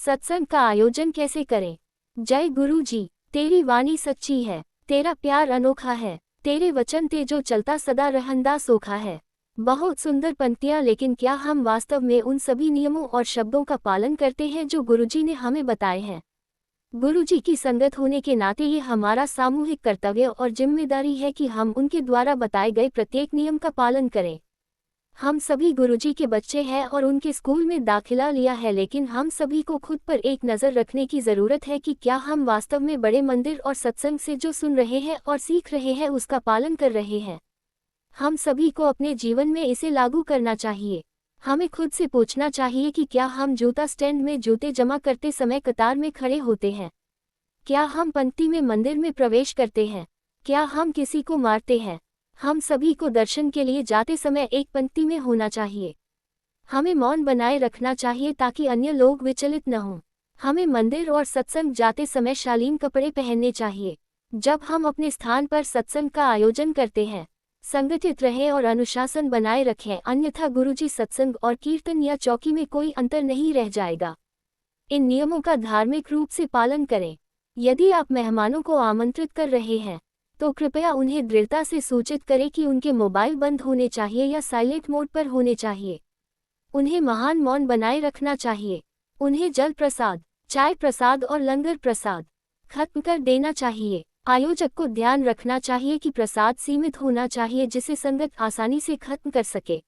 सत्संग का आयोजन कैसे करें? जय गुरु जी। तेरी वाणी सच्ची है, तेरा प्यार अनोखा है, तेरे वचन ते जो चलता सदा रहंदा सोखा है। बहुत सुंदर पंक्तियां, लेकिन क्या हम वास्तव में उन सभी नियमों और शब्दों का पालन करते हैं जो गुरुजी ने हमें बताए हैं? गुरुजी की संगत होने के नाते ये हमारा सामूहिक कर्तव्य और जिम्मेदारी है कि हम उनके द्वारा बताए गए प्रत्येक नियम का पालन करें। हम सभी गुरुजी के बच्चे हैं और उनके स्कूल में दाखिला लिया है, लेकिन हम सभी को खुद पर एक नज़र रखने की ज़रूरत है कि क्या हम वास्तव में बड़े मंदिर और सत्संग से जो सुन रहे हैं और सीख रहे हैं उसका पालन कर रहे हैं। हम सभी को अपने जीवन में इसे लागू करना चाहिए। हमें खुद से पूछना चाहिए कि क्या हम जूता स्टैंड में जूते जमा करते समय कतार में खड़े होते हैं? क्या हम पंक्ति में मंदिर में प्रवेश करते हैं? क्या हम किसी को मारते हैं? हम सभी को दर्शन के लिए जाते समय एक पंक्ति में होना चाहिए। हमें मौन बनाए रखना चाहिए ताकि अन्य लोग विचलित न हों। हमें मंदिर और सत्संग जाते समय शालीन कपड़े पहनने चाहिए। जब हम अपने स्थान पर सत्संग का आयोजन करते हैं, संगठित रहें और अनुशासन बनाए रखें, अन्यथा गुरुजी सत्संग और कीर्तन या चौकी में कोई अंतर नहीं रह जाएगा। इन नियमों का धार्मिक रूप से पालन करें। यदि आप मेहमानों को आमंत्रित कर रहे हैं तो कृपया उन्हें दृढ़ता से सूचित करें कि उनके मोबाइल बंद होने चाहिए या साइलेंट मोड पर होने चाहिए। उन्हें महान मौन बनाए रखना चाहिए। उन्हें जल प्रसाद, चाय प्रसाद और लंगर प्रसाद खत्म कर देना चाहिए। आयोजक को ध्यान रखना चाहिए कि प्रसाद सीमित होना चाहिए जिसे संगत आसानी से खत्म कर सके।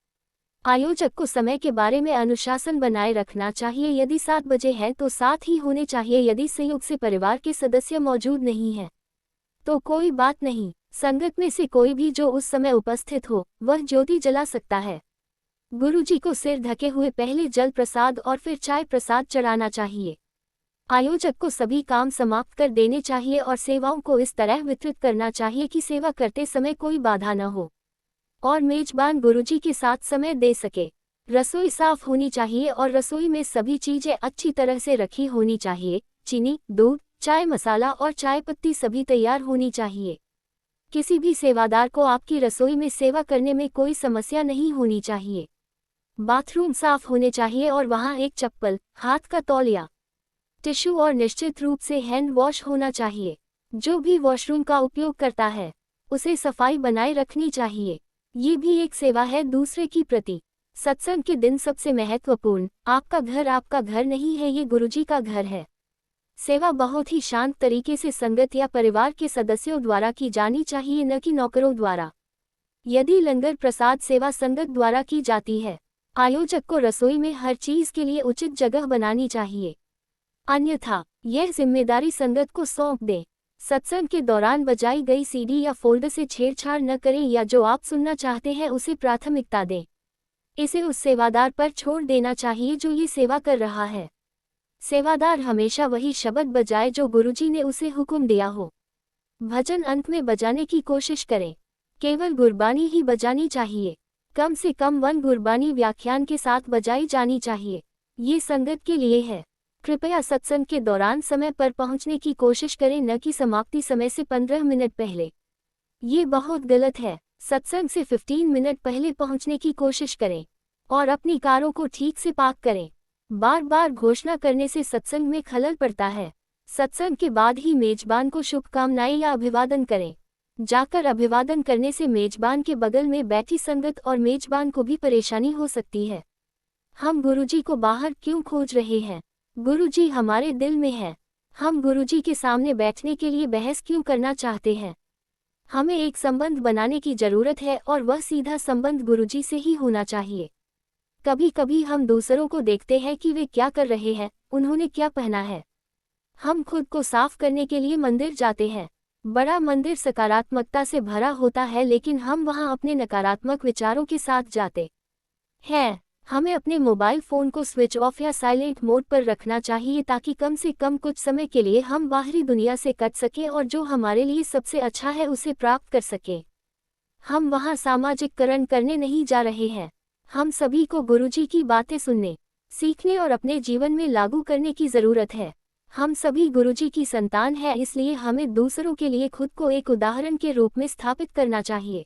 आयोजक को समय के बारे में अनुशासन बनाए रखना चाहिए। यदि 7 बजे है तो 7 ही होने चाहिए। यदि संयोग से परिवार के सदस्य मौजूद नहीं हैं तो कोई बात नहीं, संगत में से कोई भी जो उस समय उपस्थित हो वह ज्योति जला सकता है। गुरुजी को सिर ढके हुए पहले जल प्रसाद और फिर चाय प्रसाद चढ़ाना चाहिए। आयोजक को सभी काम समाप्त कर देने चाहिए और सेवाओं को इस तरह वितरित करना चाहिए कि सेवा करते समय कोई बाधा न हो और मेजबान गुरुजी के साथ समय दे सके। रसोई साफ होनी चाहिए और रसोई में सभी चीजें अच्छी तरह से रखी होनी चाहिए। चीनी, दूध, चाय मसाला और चाय पत्ती सभी तैयार होनी चाहिए। किसी भी सेवादार को आपकी रसोई में सेवा करने में कोई समस्या नहीं होनी चाहिए। बाथरूम साफ होने चाहिए और वहां एक चप्पल, हाथ का तौलिया, टिश्यू और निश्चित रूप से हैंड वॉश होना चाहिए। जो भी वॉशरूम का उपयोग करता है उसे सफाई बनाए रखनी चाहिए। ये भी एक सेवा है दूसरे की प्रति। सत्संग के दिन सबसे महत्वपूर्ण, आपका घर नहीं है, ये गुरुजी का घर है। सेवा बहुत ही शांत तरीके से संगत या परिवार के सदस्यों द्वारा की जानी चाहिए, न कि नौकरों द्वारा। यदि लंगर प्रसाद सेवा संगत द्वारा की जाती है, आयोजक को रसोई में हर चीज के लिए उचित जगह बनानी चाहिए, अन्यथा यह जिम्मेदारी संगत को सौंप दें। सत्संग के दौरान बजाई गई सीडी या फोल्डर से छेड़छाड़ न करें या जो आप सुनना चाहते हैं उसे प्राथमिकता दें। इसे उस सेवादार पर छोड़ देना चाहिए जो ये सेवा कर रहा है। सेवादार हमेशा वही शब्द बजाए जो गुरुजी ने उसे हुक्म दिया हो। भजन अंत में बजाने की कोशिश करें। केवल गुरबानी ही बजानी चाहिए। कम से कम 1 गुरबानी व्याख्यान के साथ बजाई जानी चाहिए। ये संगत के लिए है। कृपया सत्संग के दौरान समय पर पहुंचने की कोशिश करें, न कि समाप्ति समय से 15 मिनट पहले। ये बहुत गलत है। सत्संग से 15 मिनट पहले पहुंचने की कोशिश करें और अपनी कारों को ठीक से पार्क करें। बार बार घोषणा करने से सत्संग में खलल पड़ता है। सत्संग के बाद ही मेजबान को शुभकामनाएं या अभिवादन करें। जाकर अभिवादन करने से मेजबान के बगल में बैठी संगत और मेजबान को भी परेशानी हो सकती है। हम गुरुजी को बाहर क्यों खोज रहे हैं? गुरुजी हमारे दिल में है। हम गुरुजी के सामने बैठने के लिए बहस क्यों करना चाहते हैं? हमें एक संबंध बनाने की जरूरत है और वह सीधा संबंध गुरुजी से ही होना चाहिए। कभी कभी हम दूसरों को देखते हैं कि वे क्या कर रहे हैं, उन्होंने क्या पहना है। हम खुद को साफ करने के लिए मंदिर जाते हैं। बड़ा मंदिर सकारात्मकता से भरा होता है, लेकिन हम वहां अपने नकारात्मक विचारों के साथ जाते हैं। हमें अपने मोबाइल फ़ोन को स्विच ऑफ या साइलेंट मोड पर रखना चाहिए ताकि कम से कम कुछ समय के लिए हम बाहरी दुनिया से कट सकें और जो हमारे लिए सबसे अच्छा है उसे प्राप्त कर सकें। हम वहां सामाजिककरण करने नहीं जा रहे हैं। हम सभी को गुरुजी की बातें सुनने, सीखने और अपने जीवन में लागू करने की ज़रूरत है। हम सभी गुरुजी की संतान हैं, इसलिए हमें दूसरों के लिए खुद को एक उदाहरण के रूप में स्थापित करना चाहिए।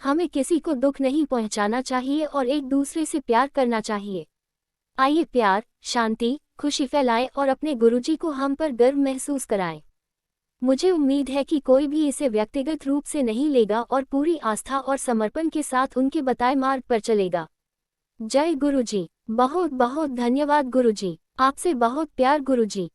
हमें किसी को दुख नहीं पहुंचाना चाहिए और एक दूसरे से प्यार करना चाहिए। आइए प्यार, शांति, खुशी फैलाएं और अपने गुरुजी को हम पर गर्व महसूस कराएं। मुझे उम्मीद है कि कोई भी इसे व्यक्तिगत रूप से नहीं लेगा और पूरी आस्था और समर्पण के साथ उनके बताए मार्ग पर चलेगा। जय गुरुजी। बहुत बहुत धन्यवाद गुरुजी। आपसे बहुत प्यार गुरुजी।